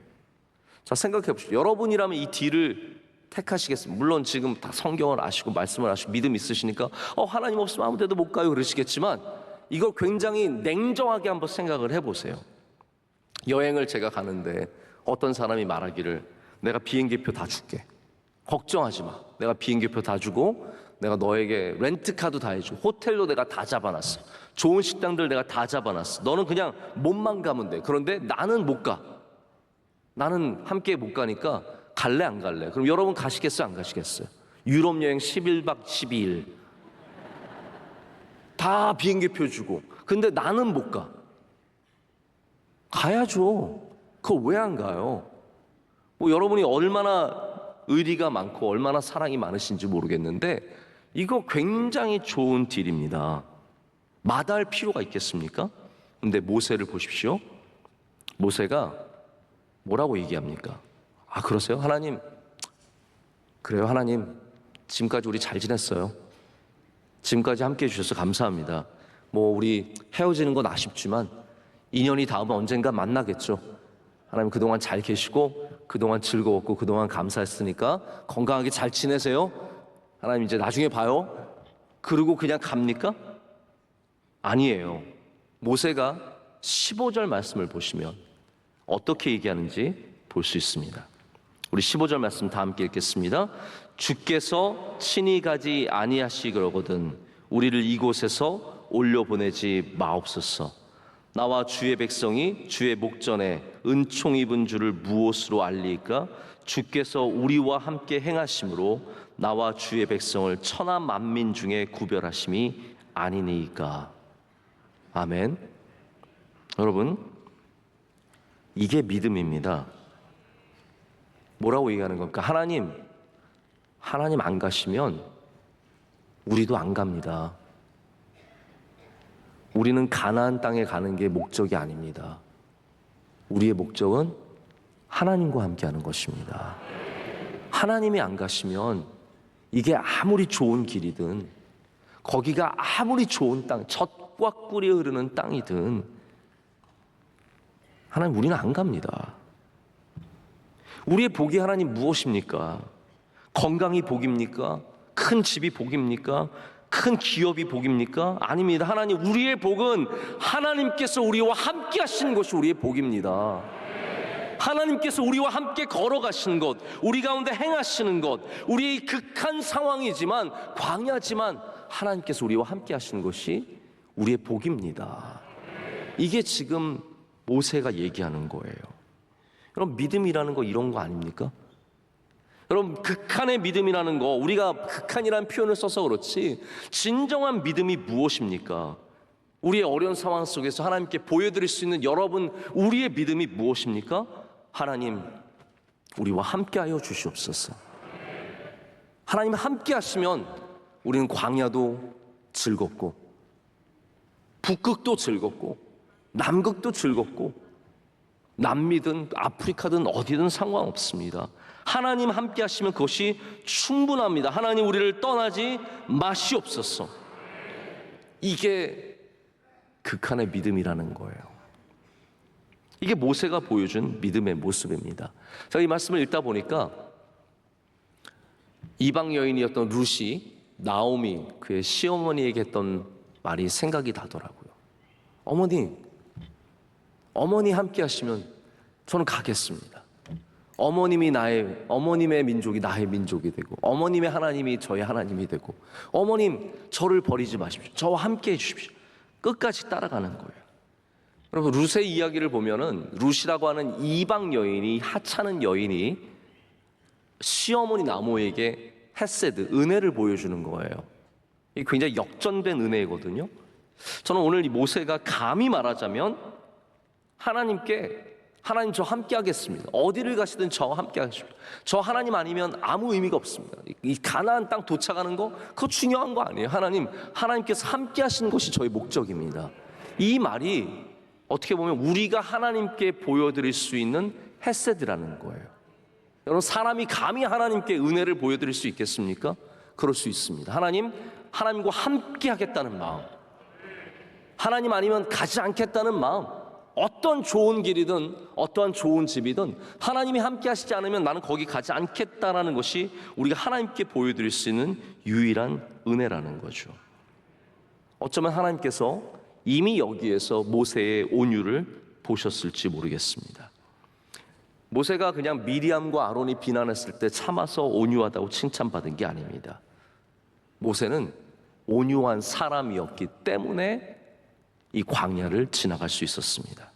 S5: 자, 생각해 보십시오. 여러분이라면 이 딜을 택하시겠습니까? 물론 지금 다 성경을 아시고 말씀을 아시고 믿음 있으시니까 하나님 없으면 아무 데도 못 가요 그러시겠지만, 이걸 굉장히 냉정하게 한번 생각을 해보세요. 여행을 제가 가는데 어떤 사람이 말하기를, 내가 비행기표 다 줄게, 걱정하지 마, 내가 비행기표 다 주고 내가 너에게 렌트카도 다 해주고 호텔도 내가 다 잡아놨어, 좋은 식당들 내가 다 잡아놨어, 너는 그냥 몸만 가면 돼. 그런데 나는 못 가, 나는 함께 못 가니까 갈래 안 갈래? 그럼 여러분 가시겠어요 안 가시겠어요? 유럽 여행 11박 12일 다 비행기표 주고, 근데 나는 못 가. 가야죠. 그거 왜 안 가요? 뭐 여러분이 얼마나 의리가 많고 얼마나 사랑이 많으신지 모르겠는데 이거 굉장히 좋은 딜입니다. 마다할 필요가 있겠습니까? 근데 모세를 보십시오. 모세가 뭐라고 얘기합니까? 아, 그러세요? 하나님, 그래요 하나님, 지금까지 우리 잘 지냈어요. 지금까지 함께 해주셔서 감사합니다. 뭐 우리 헤어지는 건 아쉽지만 인연이 닿으면 언젠가 만나겠죠. 하나님, 그동안 잘 계시고 그동안 즐거웠고 그동안 감사했으니까 건강하게 잘 지내세요. 하나님, 이제 나중에 봐요. 그러고 그냥 갑니까? 아니에요. 모세가 15절 말씀을 보시면 어떻게 얘기하는지 볼 수 있습니다. 우리 15절 말씀 다 함께 읽겠습니다. 주께서 친히 가지 아니하시거든 우리를 이곳에서 올려보내지 마옵소서. 나와 주의 백성이 주의 목전에 은총 입은 줄을 무엇으로 알리까? 주께서 우리와 함께 행하심으로 나와 주의 백성을 천하 만민 중에 구별하심이 아니니까. 아멘. 여러분, 이게 믿음입니다. 뭐라고 얘기하는 겁니까? 하나님 안 가시면 우리도 안 갑니다. 우리는 가나안 땅에 가는 게 목적이 아닙니다. 우리의 목적은 하나님과 함께하는 것입니다. 하나님이 안 가시면 이게 아무리 좋은 길이든 거기가 아무리 좋은 땅, 젖과 꿀이 흐르는 땅이든 하나님, 우리는 안 갑니다. 우리의 복이 하나님 무엇입니까? 건강이 복입니까? 큰 집이 복입니까? 큰 기업이 복입니까? 아닙니다. 하나님, 우리의 복은 하나님께서 우리와 함께 하시는 것이 우리의 복입니다. 하나님께서 우리와 함께 걸어가시는 것, 우리 가운데 행하시는 것, 우리의 극한 상황이지만 광야지만 하나님께서 우리와 함께 하시는 것이 우리의 복입니다. 이게 지금 모세가 얘기하는 거예요. 여러분, 믿음이라는 거 이런 거 아닙니까? 여러분, 극한의 믿음이라는 거, 우리가 극한이라는 표현을 써서 그렇지 진정한 믿음이 무엇입니까? 우리의 어려운 상황 속에서 하나님께 보여드릴 수 있는 여러분, 우리의 믿음이 무엇입니까? 하나님, 우리와 함께하여 주시옵소서. 하나님 함께 하시면 우리는 광야도 즐겁고 북극도 즐겁고 남극도 즐겁고 남미든 아프리카든 어디든 상관없습니다. 하나님 함께 하시면 그것이 충분합니다. 하나님, 우리를 떠나지 마시옵소서. 이게 극한의 믿음이라는 거예요. 이게 모세가 보여준 믿음의 모습입니다. 제가 이 말씀을 읽다 보니까 이방 여인이었던 룻이 나오미, 그의 시어머니에게 했던 말이 생각이 나더라고요. 어머니 함께 하시면 저는 가겠습니다. 어머님의 민족이 나의 민족이 되고 어머님의 하나님이 저의 하나님이 되고, 어머님 저를 버리지 마십시오. 저와 함께 해주십시오. 끝까지 따라가는 거예요. 여러분, 룻의 이야기를 보면은 룻이라고 하는 이방 여인이, 하찮은 여인이 시어머니 나모에게 헤세드, 은혜를 보여주는 거예요. 이게 굉장히 역전된 은혜거든요. 저는 오늘 이 모세가 감히 말하자면 하나님께 하나님 저 함께 하겠습니다. 어디를 가시든 저와 함께 하십니다. 저 하나님 아니면 아무 의미가 없습니다. 이 가나안 땅 도착하는 거 그거 중요한 거 아니에요. 하나님께서 함께 하시는 것이 저희 목적입니다. 이 말이 어떻게 보면 우리가 하나님께 보여드릴 수 있는 헤세드라는 거예요. 여러분, 사람이 감히 하나님께 은혜를 보여드릴 수 있겠습니까? 그럴 수 있습니다. 하나님과 함께 하겠다는 마음, 하나님 아니면 가지 않겠다는 마음, 어떤 좋은 길이든 어떠한 좋은 집이든 하나님이 함께 하시지 않으면 나는 거기 가지 않겠다라는 것이 우리가 하나님께 보여드릴 수 있는 유일한 은혜라는 거죠. 어쩌면 하나님께서 이미 여기에서 모세의 온유를 보셨을지 모르겠습니다. 모세가 그냥 미리암과 아론이 비난했을 때 참아서 온유하다고 칭찬받은 게 아닙니다. 모세는 온유한 사람이었기 때문에 이 광야를 지나갈 수 있었습니다.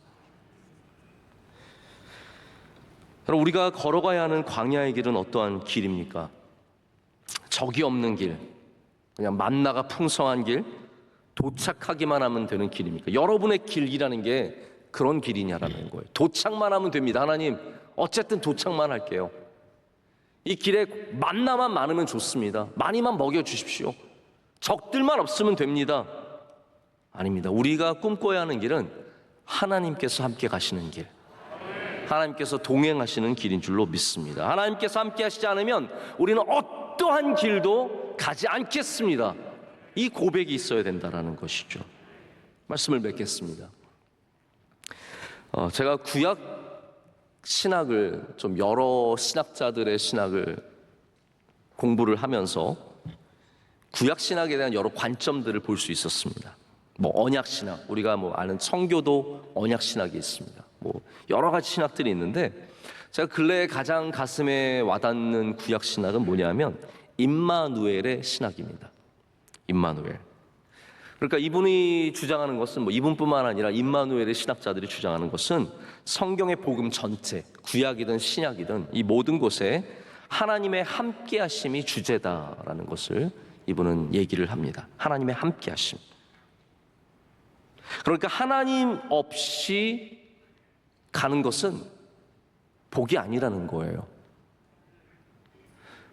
S5: 여러분, 우리가 걸어가야 하는 광야의 길은 어떠한 길입니까? 적이 없는 길, 그냥 만나가 풍성한 길, 도착하기만 하면 되는 길입니까? 여러분의 길이라는 게 그런 길이냐라는 거예요. 도착만 하면 됩니다. 하나님, 어쨌든 도착만 할게요. 이 길에 만나만 많으면 좋습니다. 많이만 먹여주십시오. 적들만 없으면 됩니다. 아닙니다. 우리가 꿈꿔야 하는 길은 하나님께서 함께 가시는 길, 하나님께서 동행하시는 길인 줄로 믿습니다. 하나님께서 함께 하시지 않으면 우리는 어떠한 길도 가지 않겠습니다. 이 고백이 있어야 된다는 것이죠. 말씀을 맺겠습니다. 제가 구약 신학을 좀 여러 신학자들의 신학을 공부를 하면서 구약 신학에 대한 여러 관점들을 볼 수 있었습니다. 언약 신학, 우리가 아는 청교도 언약 신학이 있습니다. 여러 가지 신학들이 있는데 제가 근래에 가장 가슴에 와닿는 구약 신학은 뭐냐면 임마누엘의 신학입니다. 임마누엘. 그러니까 이분이 주장하는 것은 이분뿐만 아니라 임마누엘의 신학자들이 주장하는 것은 성경의 복음 전체, 구약이든 신약이든 이 모든 곳에 하나님의 함께하심이 주제다라는 것을 이분은 얘기를 합니다. 하나님의 함께하심. 그러니까 하나님 없이 가는 것은 복이 아니라는 거예요.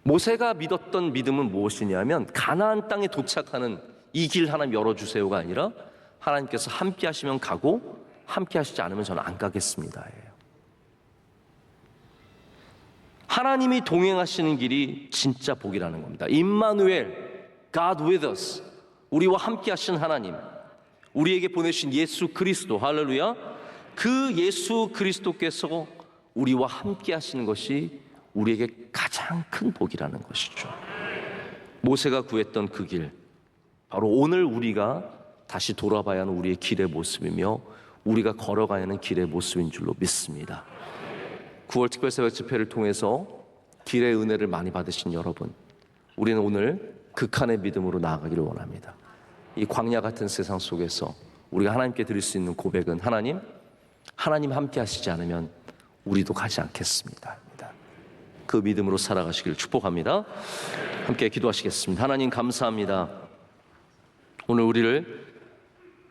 S5: 모세가 믿었던 믿음은 무엇이냐면 가나안 땅에 도착하는 이 길 하나님 열어주세요가 아니라 하나님께서 함께 하시면 가고 함께 하시지 않으면 저는 안 가겠습니다. 하나님이 동행하시는 길이 진짜 복이라는 겁니다. 임마누엘, God with us, 우리와 함께 하신 하나님, 우리에게 보내신 예수 그리스도, 할렐루야. 그 예수 그리스도께서 우리와 함께 하시는 것이 우리에게 가장 큰 복이라는 것이죠. 모세가 구했던 그 길, 바로 오늘 우리가 다시 돌아봐야 하는 우리의 길의 모습이며 우리가 걸어가야 하는 길의 모습인 줄로 믿습니다. 9월 특별 새벽 집회를 통해서 길의 은혜를 많이 받으신 여러분, 우리는 오늘 극한의 믿음으로 나아가기를 원합니다. 이 광야 같은 세상 속에서 우리가 하나님께 드릴 수 있는 고백은 하나님 함께 하시지 않으면 우리도 가지 않겠습니다. 그 믿음으로 살아가시길 축복합니다. 함께 기도하시겠습니다. 하나님 감사합니다. 오늘 우리를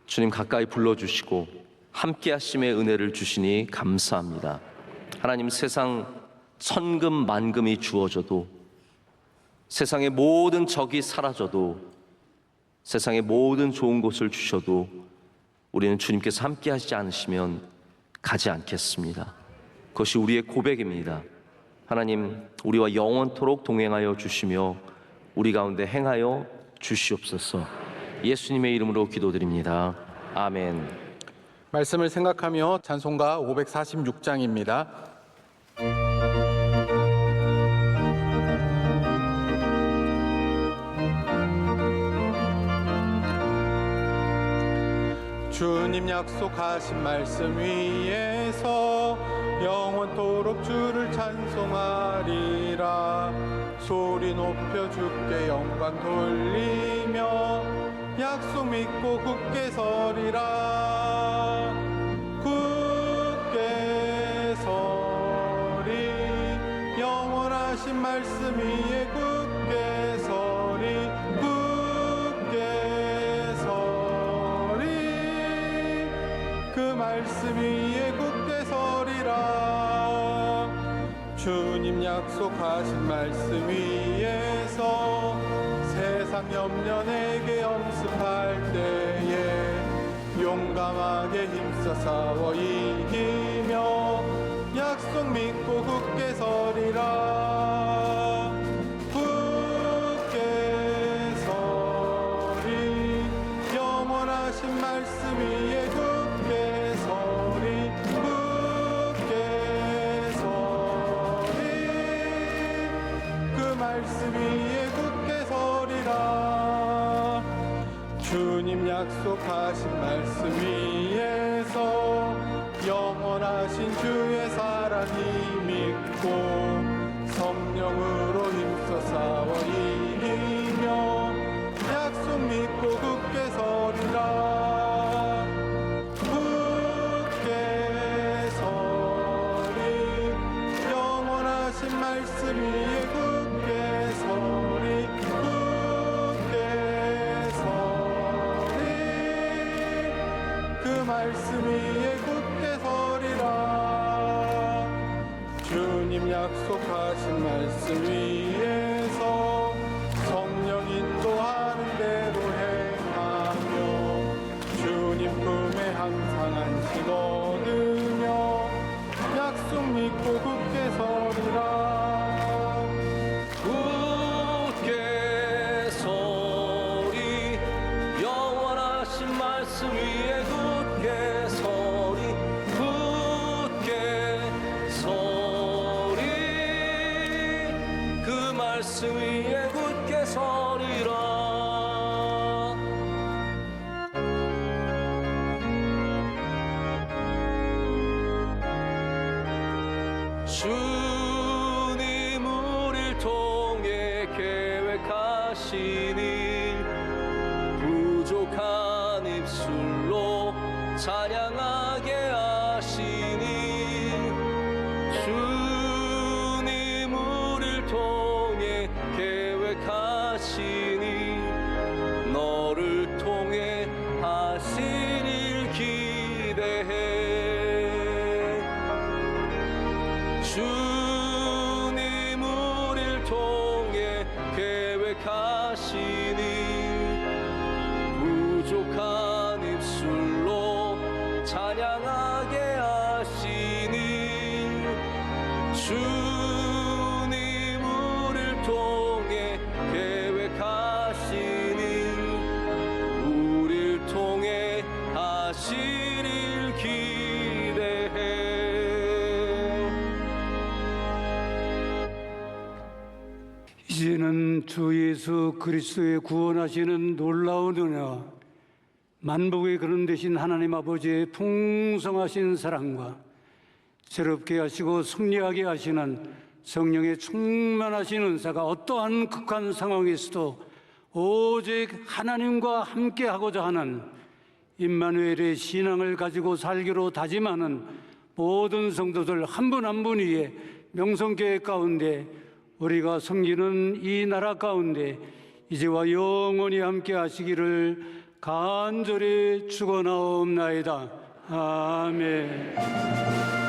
S5: 주님 가까이 불러주시고 함께 하심의 은혜를 주시니 감사합니다. 하나님, 세상 천금 만금이 주어져도, 세상의 모든 적이 사라져도, 세상의 모든 좋은 것을 주셔도 우리는 주님께서 함께 하시지 않으시면 가지 않겠습니다. 그것이 우리의 고백입니다. 하나님, 우리와 영원토록 동행하여 주시며 우리 가운데 행하여 주시옵소서. 예수님의 이름으로 기도드립니다. 아멘.
S1: 말씀을 생각하며 찬송가 546장입니다. 주님 약속하신 말씀 위에서 영원토록 주를 찬송하리라. 소리 높여 주께 영광 돌리며 약속 믿고 굳게 서리라. 굳게 서리, 영원하신 말씀 위에 굳게 서리. 굳게 서리, 그 그 말씀 위에 굳게 서리라. 주님 약속하신 말씀 위에서 세상 염려 내게 엄습할 때에 용감하게 힘써 싸워 이기며 약속 믿고 굳게 서리라. 굳게 서리 영원하신 말씀 위에 굳게 서리 굳게 서리 그 말씀 위에 굳게 서리라. 주님 약속하신 말씀 위에서 영원하신 주의 사랑이 믿고 성령으로 힘써 싸워 이기며 약속 믿고 굳게 서리라. 굳게 서리 영원하신 말씀 위에 굳게 서리 굳게 서리 그 말씀 위에 굳게 서리라. 주님 약속하신 말씀 위에서 성령 인도하는 대로 행하며 주님 품에 항상 안식 얻으며 약속 믿고 굳게 서리라.
S5: 굳게 서리 영원하신 말씀 위에 굳게 서리 굳게 서리 그 말씀 위에 굳게 서리라. 주님 우릴 통해 계획하신 일 부족한 입술로 찬양하게 하시니 주님 우릴 통해 계획하신 일 너를 통해 하신 일 기대해. 주님 우릴 통해 계획하신 일 부족한 입술로 찬양하게 하시니 주님 우릴 통해 계획하신 일 우릴 통해 하신 일 기대해.
S6: 이제는 주 예수 그리스도의 구원하시는 놀라운 은혜와 만복의 그런 되신 하나님 아버지의 풍성하신 사랑과 새롭게 하시고 승리하게 하시는 성령의 충만하신 은사가 어떠한 극한 상황에서도 오직 하나님과 함께 하고자 하는 임마누엘의 신앙을 가지고 살기로 다짐하는 모든 성도들 한 분 한 분 위에 명성교회 가운데 우리가 섬기는 이 나라 가운데 이제와 영원히 함께 하시기를 간절히 축원하옵나이다. 아멘.